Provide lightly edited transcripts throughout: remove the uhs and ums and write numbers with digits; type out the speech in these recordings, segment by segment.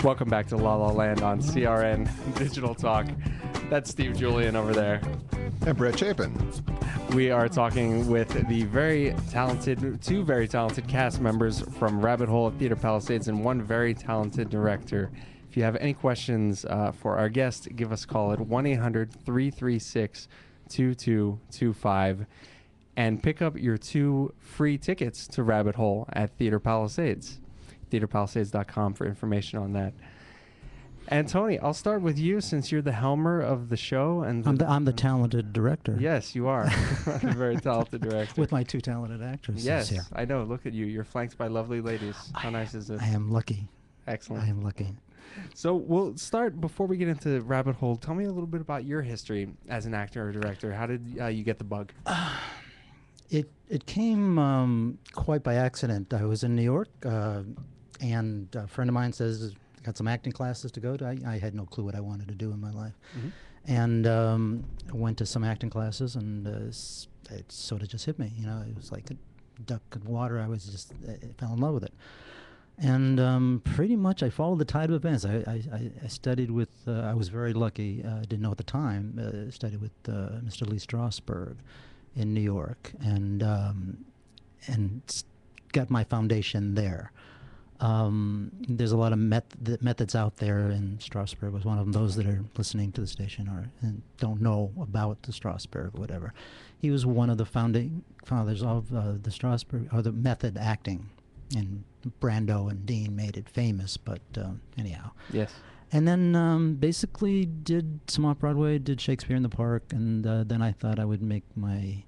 Welcome back to La La Land on CRN Digital Talk. That's Steve Julian over there. And Brett Chapin. We are talking with the two very talented cast members from Rabbit Hole at Theater Palisades and one very talented director. If you have any questions for our guest, give us a call at 1-800-336-2225 and pick up your 2 free tickets to Rabbit Hole at Theater Palisades. TheaterPalisades.com for information on that. And Tony, I'll start with you since you're the helmer of the show. And I'm the talented director. Yes, you are. A very talented director. With my 2 talented actors. Yes, here. I know. Look at you. You're flanked by lovely ladies. How nice is it? I am lucky. Excellent. I am lucky. So we'll start, before we get into Rabbit Hole, tell me a little bit about your history as an actor or director. How did you get the bug? It came quite by accident. I was in New York, and a friend of mine says, got some acting classes to go to. I had no clue what I wanted to do in my life. Mm-hmm. And I went to some acting classes, and it sort of just hit me. You know, it was like a duck in water. I fell in love with it. And pretty much I followed the tide of events. I studied with, I was very lucky, didn't know at the time, studied with Mr. Lee Strasberg in New York, and got my foundation there. There's a lot of methods out there, and Strasberg was one of them. Those that are listening to the station and don't know about the Strasberg or whatever, he was one of the founding fathers of the Strasberg, or the method acting, and Brando and Dean made it famous. But anyhow, yes. And then basically did some off-Broadway, did Shakespeare in the Park, and then I thought I would make my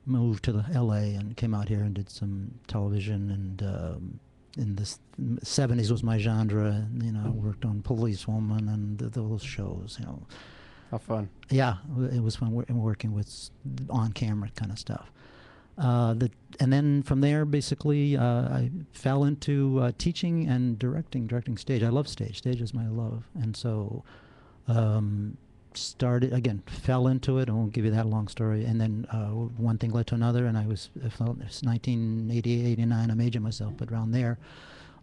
move to L.A. and came out here and did some television, and in the 70s was my genre. You know, worked on Policewoman and those shows. You know, how fun! Yeah, it was fun working with on-camera kind of stuff. And then from there, basically, I fell into teaching and directing stage. I love stage. Stage is my love, and so fell into it. I won't give you that long story. And then one thing led to another, and it was 1988, 89. I majored myself, but around there,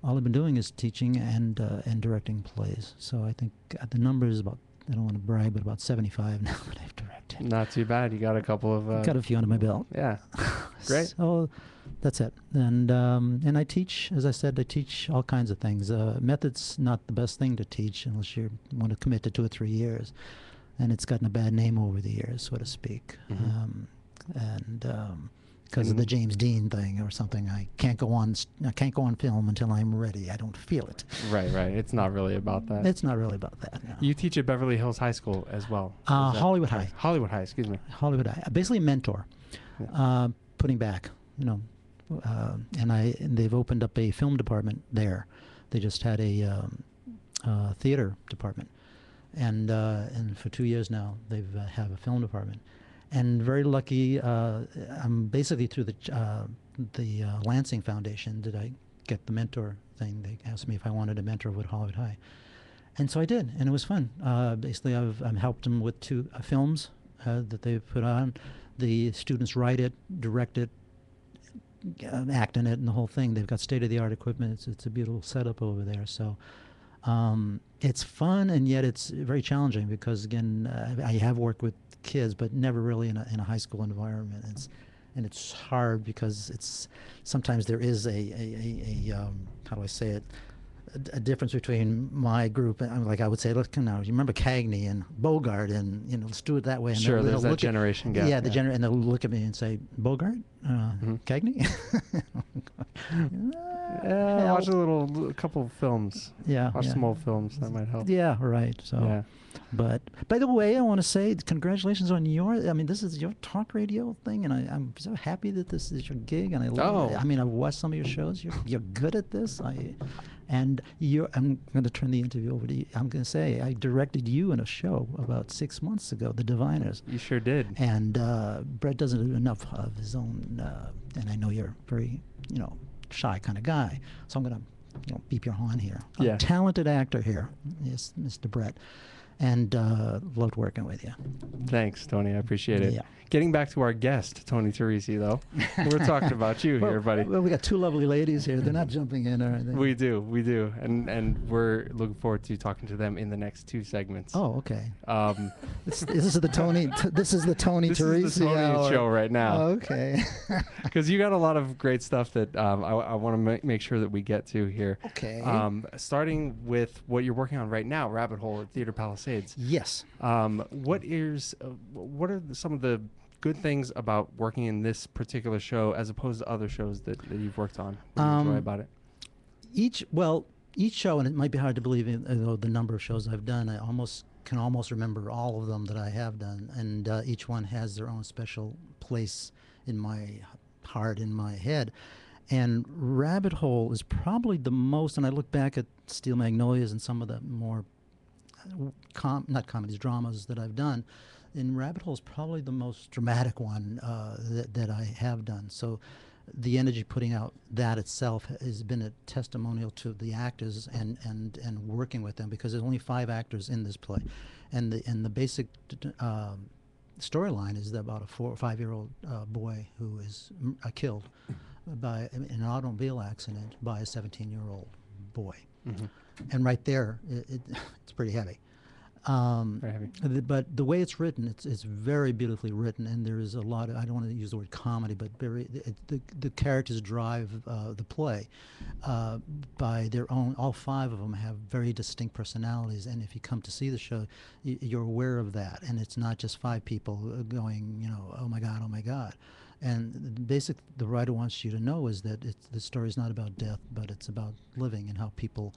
all I've been doing is teaching and directing plays. So I think the number is about, I don't want to brag, but about 75 now that I've directed. Not too bad. You got a couple of... got a few under my belt. Yeah. Great. So that's it. And I teach, as I said, I teach all kinds of things. Method's not the best thing to teach unless you want to commit to 2 or 3 years. And it's gotten a bad name over the years, so to speak. Mm-hmm. Because of the James Dean thing or something, I can't go on film until I'm ready. I don't feel it. Right. It's not really about that. It's not really about that. No. You teach at Beverly Hills High School as well. Hollywood High. Hollywood High, excuse me. Hollywood High. Basically a mentor, putting back, you know. And they've opened up a film department there. They just had a theater department. And for 2 years now, they've have a film department. And very lucky, I'm basically through the Lansing Foundation did I get the mentor thing. They asked me if I wanted a mentor with Hollywood High. And so I did, and it was fun. Basically, I've helped them with 2 films that they've put on. The students write it, direct it, act in it, and the whole thing. They've got state-of-the-art equipment. It's a beautiful setup over there. So it's fun, and yet it's very challenging because, again, I have worked with kids, but never really in a high school environment. It's hard because sometimes there is a how do I say it, a difference between my group and, like I would say, look, now you remember Cagney and Bogart, and let's do it that way. And sure, there's that generation gap. Yeah, and they'll look at me and say, Bogart, Cagney. Watch a couple of films. Yeah, watch some old films. That might help. Yeah, right. So, yeah. But by the way, I want to say congratulations on this is your talk radio thing, and I'm so happy that this is your gig, and I love it. I mean, I've watched some of your shows. You're good at this. I'm going to turn the interview over to you. I'm going to say I directed you in a show about 6 months ago, The Diviners. You sure did. And Brett doesn't do enough of his own, and I know you're very, shy kind of guy. So I'm going to, beep your horn here. A talented actor here, yes, Mr. Brett. and loved working with you. Thanks, Tony. I appreciate it. Yeah. Getting back to our guest, Tony Teresi, though. We're talking about you here, buddy. Well, we got two lovely ladies here. They're not jumping in or anything. We do. And we're looking forward to talking to them in the next 2 segments. Oh, okay. This is the Tony. This is the Tony Teresi This is the Tony hour. show right now. Oh, okay. Because you got a lot of great stuff that I want to make sure that we get to here. Okay. Starting with what you're working on right now, Rabbit Hole at Theater Palisades. Yes. What are some of the good things about working in this particular show as opposed to other shows that you've worked on? What do you enjoy about it? Each show, and it might be hard to believe, though the number of shows I've done, I can almost remember all of them that I have done, and each one has their own special place in my heart, in my head. And Rabbit Hole is probably the most, and I look back at Steel Magnolias and some of the more not comedies, dramas that I've done, and Rabbit Hole is probably the most dramatic one that I have done. So the energy putting out that itself has been a testimonial to the actors and working with them, because there's only 5 actors in this play, and the basic storyline is about a 4 or 5-year-old boy who is killed in an automobile accident by a 17-year-old boy. Mm-hmm. And right there, it's pretty heavy. Very heavy. But the way it's written, it's very beautifully written, and there is a lot of, I don't want to use the word comedy, but the characters drive the play by their own. All 5 of them have very distinct personalities, and if you come to see the show, you're aware of that, and it's not just 5 people going, oh my God, oh my God. And the writer wants you to know is that the story is not about death, but it's about living and how people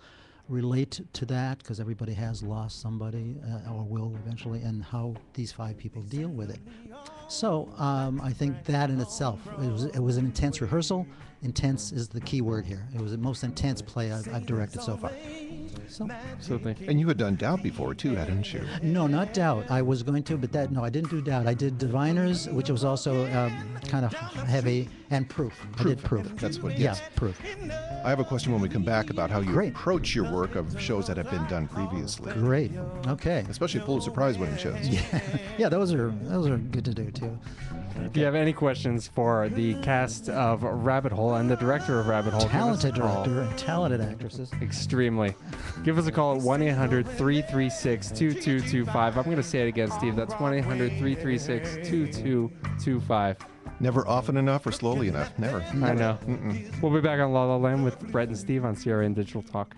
relate to that, because everybody has lost somebody or will eventually, and how these 5 people deal with it. So I think that in itself, it was an intense rehearsal. Intense is the key word here. It was the most intense play I've directed so far. So thank you. And you had done Doubt before too, hadn't you? No, not Doubt. I was going to, but I didn't do Doubt. I did Diviners, which was also kind of heavy, and Proof. I did Proof. That's what. Yes. Yeah, Proof. I have a question when we come back about how you Great. approach your work of shows that have been done previously. Great. Okay. Especially Pulitzer Prize winning shows. Yeah, those are good to do too. If you have any questions for the cast of Rabbit Hole and the director of Rabbit Hole, Talented director and talented actresses. Extremely. Give us a call at 1-800-336-2225. I'm going to say it again, Steve. That's 1-800-336-2225. Never often enough or slowly enough. Never. I know. We'll be back on La La Land with Brett and Steve on CRN Digital Talk.